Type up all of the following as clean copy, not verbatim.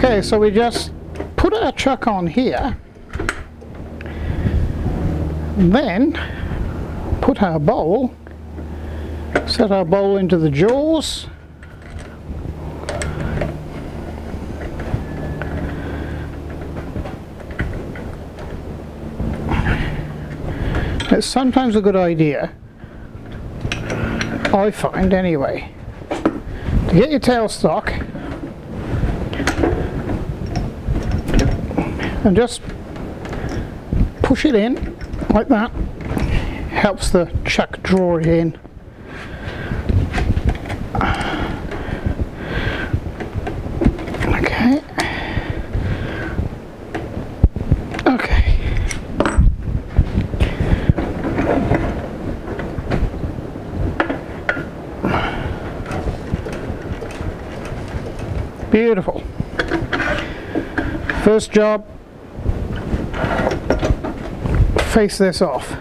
Okay, so we just put our chuck on here, then put our bowl, set our bowl into the jaws, it's sometimes a good idea, I find anyway, to get your tailstock and just push it in like that. Helps the chuck draw it in. Okay. Okay. Beautiful. First job, face this off.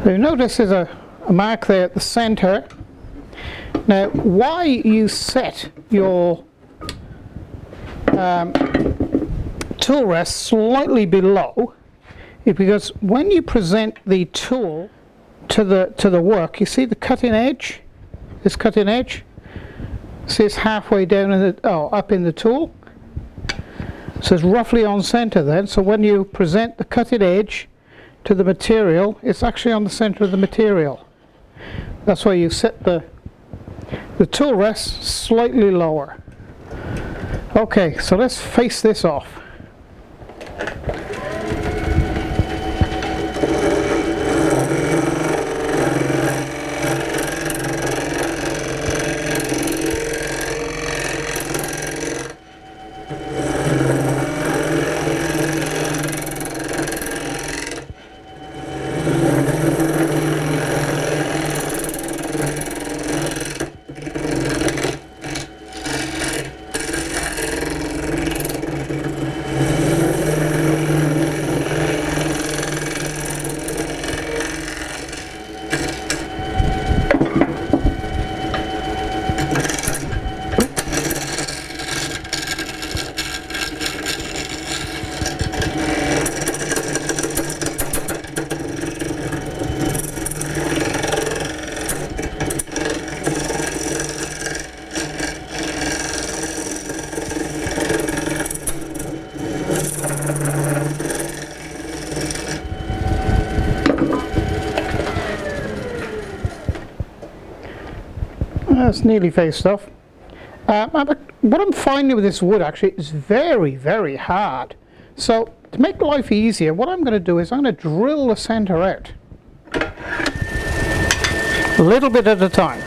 So you notice there's a mark there at the center. Now why you set your tool rest slightly below is because when you present the tool to the work, you see the cutting edge, this cutting edge, see it's halfway down in the, up in the tool, so it's roughly on center then. So when you present the cutting edge to the material, it's actually on the center of the material. That's why you set the tool rest slightly lower. Okay, so let's face this off. That's nearly faced off. What I'm finding with this wood actually is very, very hard. So to make life easier, what I'm going to do is I'm going to drill the center out, a little bit at a time.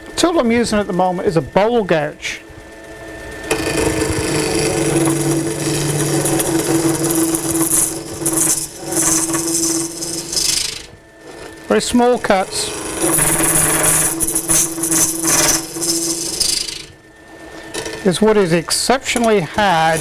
The tool I'm using at the moment is a bowl gouge. Very small cuts. This wood is exceptionally hard.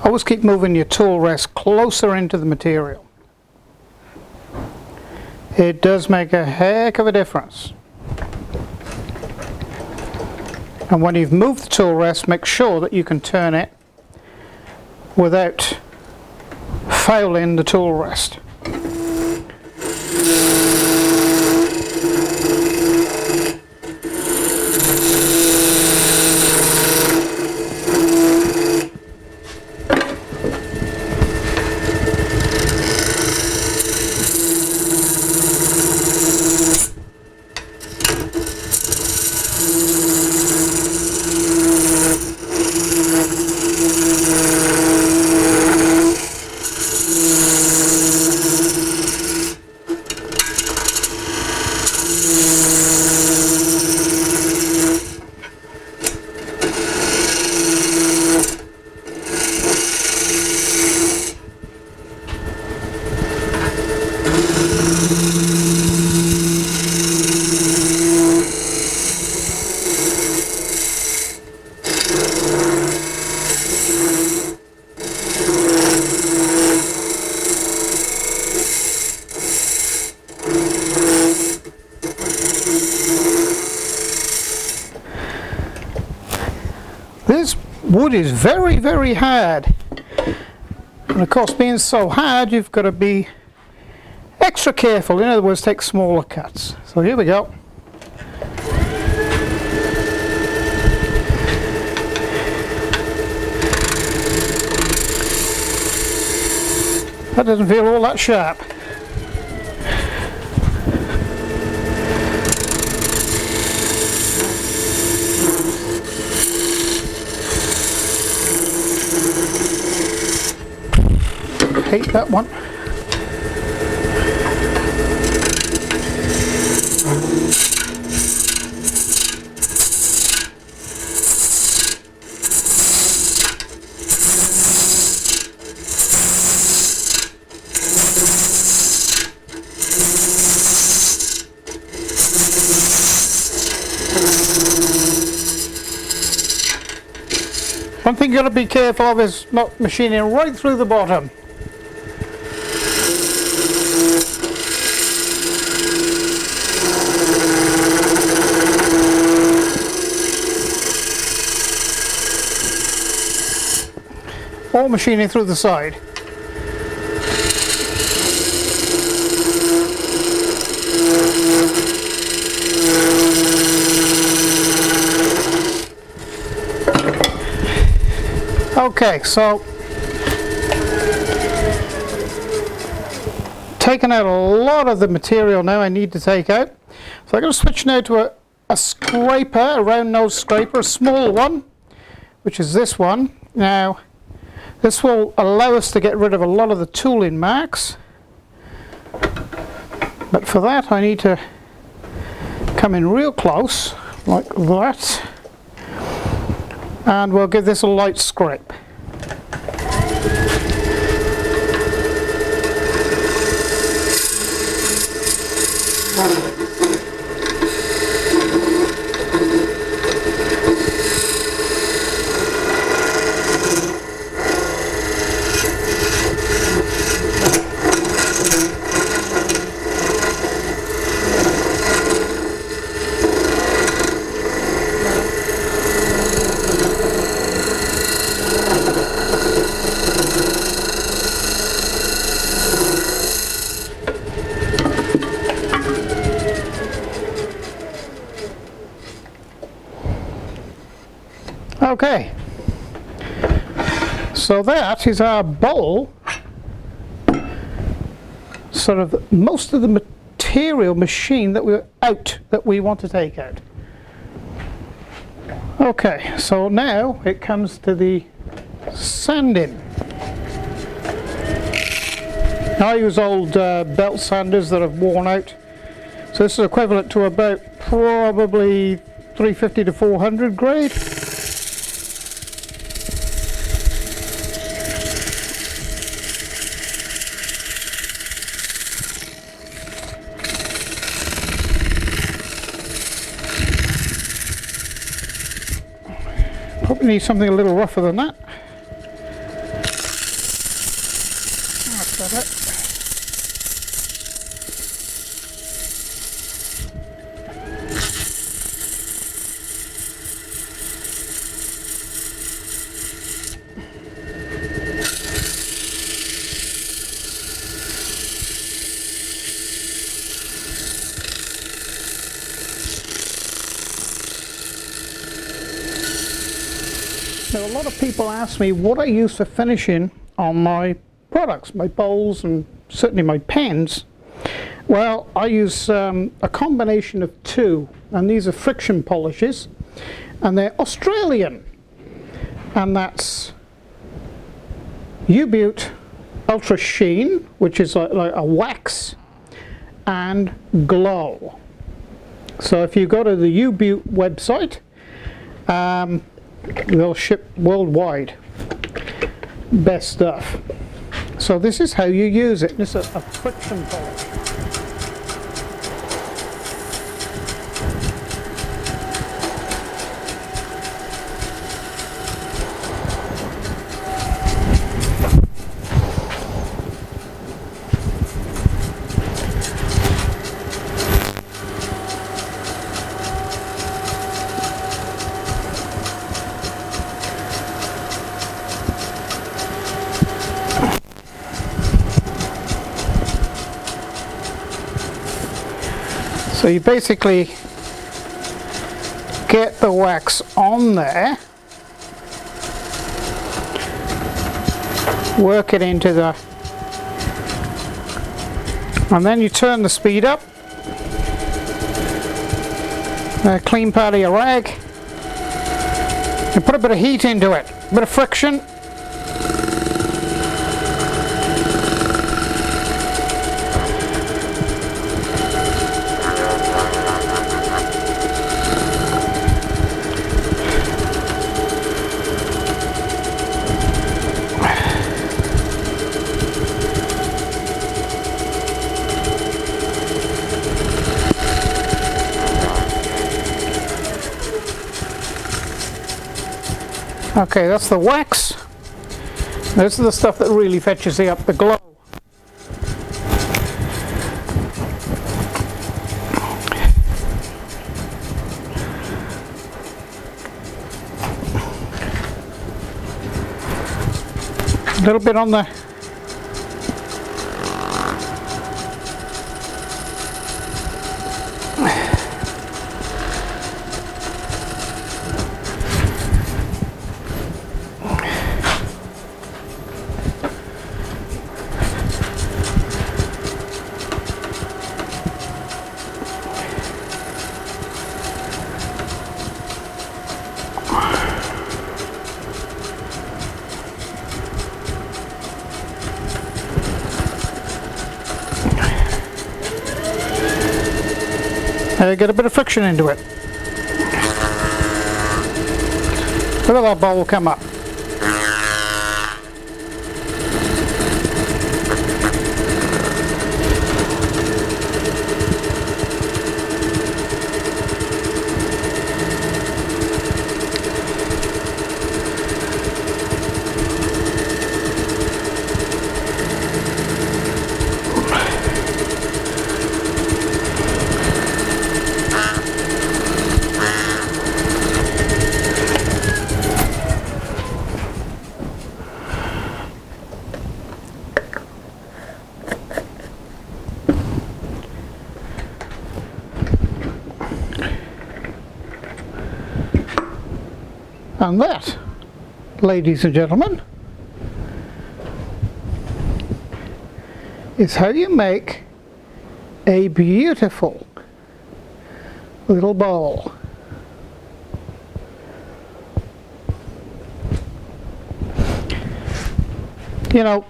always keep moving your tool rest closer into the material. It does make a heck of a difference. And when you've moved the tool rest, make sure that you can turn it without fouling the tool rest. This wood is very, very hard, and of course, being so hard, you've got to be extra careful. In other words, take smaller cuts. So here we go. That doesn't feel all that sharp. Hate that one. One thing you've got to be careful of is not machining right through the bottom. Or machining through the side. Okay, so taking out a lot of the material now I need to take out. So I'm going to switch now to a scraper, a round nose scraper, a small one, which is this one. Now, this will allow us to get rid of a lot of the tooling marks, but for that I need to come in real close, like that, and we'll give this a light scrape. Okay, so that is our bowl, sort of most of the material machine that we want to take out. Okay, so now it comes to the sanding. I use old belt sanders that have worn out, so this is equivalent to about probably 350 to 400 grade. Probably need something a little rougher than that. that Now, a lot of people ask me what I use for finishing on my products, my bowls and certainly my pens. Well, I use a combination of two, and these are friction polishes, and they're Australian, and that's U-Butte Ultra Sheen, which is like a wax, and Glow. So if you go to the U-Butte website, they'll ship worldwide. Best stuff. So this is how you use it. This is a friction polish. So you basically get the wax on there, work it into the, and then you turn the speed up, a clean part of your rag, and put a bit of heat into it, a bit of friction. Okay, that's the wax. This is the stuff that really fetches up the glow. A little bit on the get a bit of friction into it. Look at that bowl come up. And that, ladies and gentlemen, is how you make a beautiful little bowl. You know,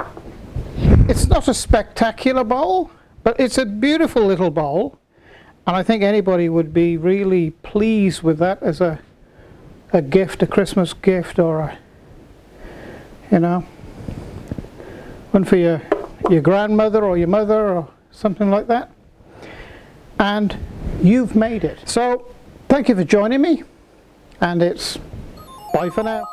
it's not a spectacular bowl, but it's a beautiful little bowl, and I think anybody would be really pleased with that as a gift, a Christmas gift, or a, you know, one for your grandmother or your mother or something like that. And you've made it. So thank you for joining me, and it's bye for now.